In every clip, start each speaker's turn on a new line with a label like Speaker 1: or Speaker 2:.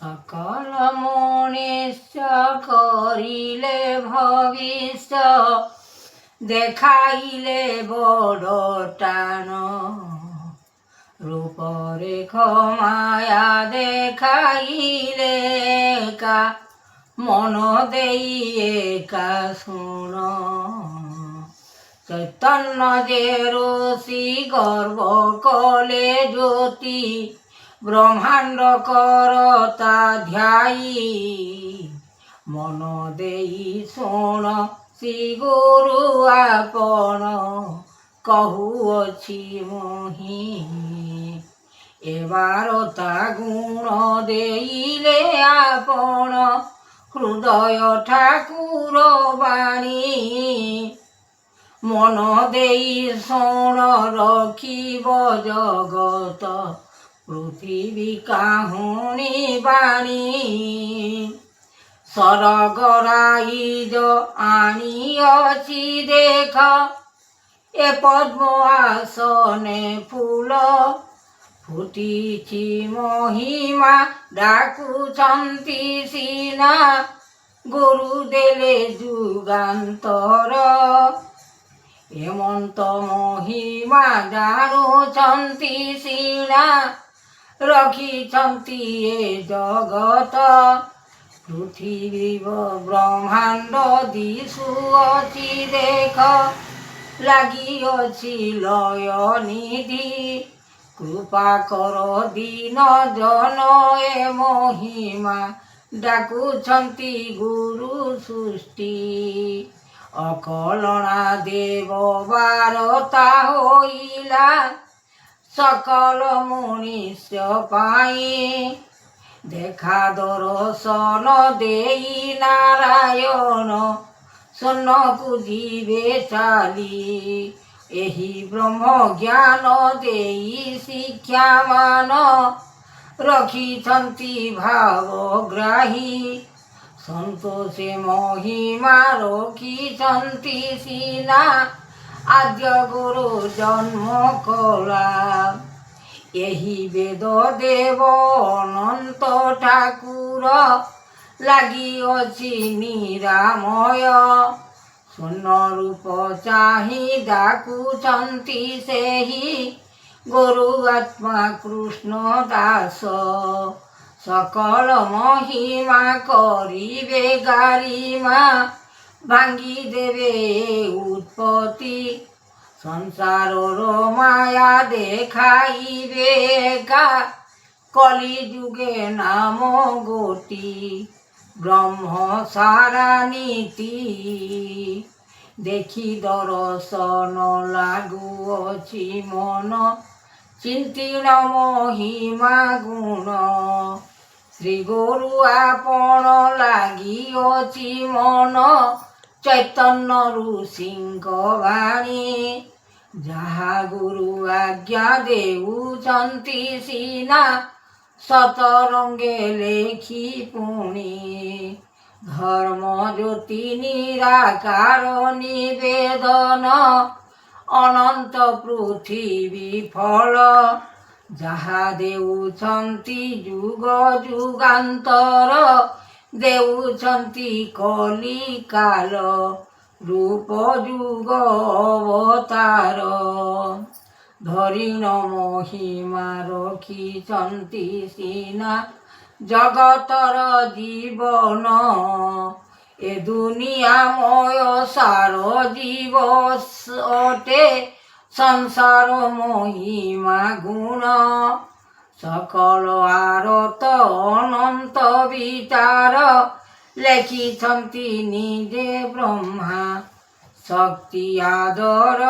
Speaker 1: सकल मनुष्य करिले भविष्य देखाइले बड़ टाण रूपरेख माया देखाइले का मन देई एका शुण चैतन्य जे ऋषि गर्भ कले ज्योति ब्रह्मांड करता ध्यायी मन देई शुण श्री गुरु आपण कहुअछि मोहि एबारता गुण देइले आपण हृदय ठाकुर बाणी मन देई शुण रखिब जगत पृथ्वी काहुणी बाणी सरगराइज आनिअछि देख ए पद्म आसने फूल फुटिछि महिमा डाकुछन्ति सिना गुरु देले जुगान्तर हेमंत महिमा जानुछन्ति सिना रखिछन्ति ए जगत पृथ्वी ब्रह्मांड दिशुअछि देख लागिअछि लय निधि कृपा कर दीन जन ए महिमा डाकुछन्ति गुरु सृष्टि अकलना देव बारता होइला सकल मनुष्य पाई देखा दर्शन देई नारायण सुनकु जीवे चाली एही ब्रह्म ज्ञान देई शिक्षा मान रखिछन्ति भावग्राही संतोषे महिमा रखिछन्ति सिना आद्य गुरु जन्म कला एही वेद देव अनंत ठाकुर लागिअछि निरामय शून्य रूप चाहि डाकुछन्ति सेहि गुरु आत्मा कृष्ण दास सकल महिमा करिबे गारिमा भांगी देवे उत्पत्ति संसारर माया देखाइबे का कलि जुगे नाम गोटी ब्रह्म सारा नीति देखि दर्शन लागुअछि मन चिंतिन महिमा गुण श्री गुरु आपण लागिअछि मन चैतन्य ऋषिंक वाणी जहा गुरु आज्ञा देउछन्ति सिना सतरंगे लेखि पुणी धर्म ज्योति निराकार निवेदन अनंत पृथ्वी फल जहा देउछन्ति जुग जुगान्तर देउछन्ति कलिकाल रूप जुग अवतार धरिण महिमा रखिछन्ति सिना जगतर जीवन ए दुनिया मय सार जीव अटे संसार महिमा गुण सकल आरत अनंत विचार लेखिछन्ति निजे ब्रह्मा शक्ति आदर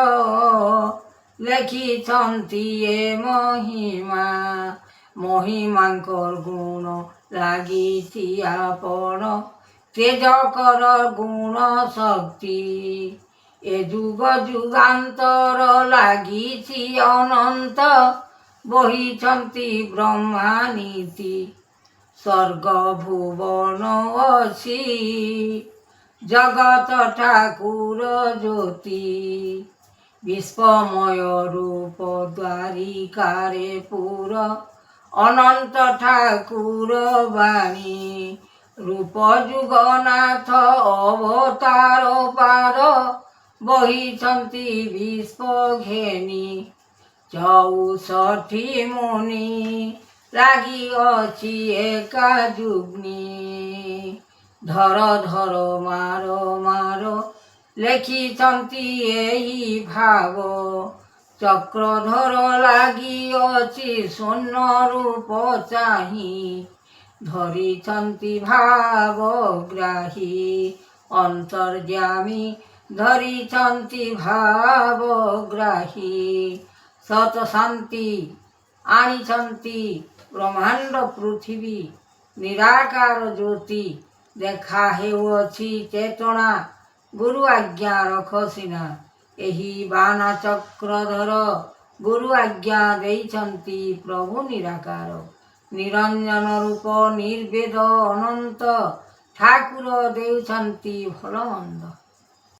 Speaker 1: लेखिछन्ति ए महिमा महिमांकर गुण लागिछि आपण तेज कर गुण शक्ति ए जुग जुगान्तर लागिछि अनंत बहिछन्ति ब्रह्मा नीति स्वर्ग भुवन अछि जगत ठाकुर ज्योति विश्वमय रूप द्वारिकारे पुर ଅନନ୍ତ ଠାକୁର ବାଣୀ ରୂପ ଯୁଗନାଥ ଅବତାର ପାର ବହିଛନ୍ତି ବିଶ୍ୱ ଘେନି 64 ମୁନି ଲାଗିଅଛି ଏକା ଯୁଗ୍ନି ଧର ଧର ମାର ମାର ଲେଖିଛନ୍ତି ଏହି ଭାବ ଚକ୍ରଧର ଲାଗିଅଛି ସ୍ୱର୍ଣ୍ଣ ରୂପ ଚାହିଁ ଧରିଛନ୍ତି ଭାବଗ୍ରାହୀ ଅନ୍ତର୍ଯ୍ୟାମୀ ଧରିଛନ୍ତି ଭାବଗ୍ରାହୀ ସତ ଶାନ୍ତି ଆଣିଛନ୍ତି ବ୍ରହ୍ମାଣ୍ଡ ପୃଥିବୀ ନିରାକାର ଜ୍ୟୋତି ଦେଖା ହେଉଅଛି ଚେତନା ଗୁରୁ ଆଜ୍ଞା ରଖ ସିନା ଏହି ବାନା ଚକ୍ରଧର ଗୁରୁ ଆଜ୍ଞା ଦେଇଛନ୍ତି ପ୍ରଭୁ ନିରାକାର ନିରଞ୍ଜନ ରୂପ ନିର୍ବେଦ ଅନନ୍ତ ଠାକୁର ଦେଉଛନ୍ତି ଭଲ ମନ୍ଦ।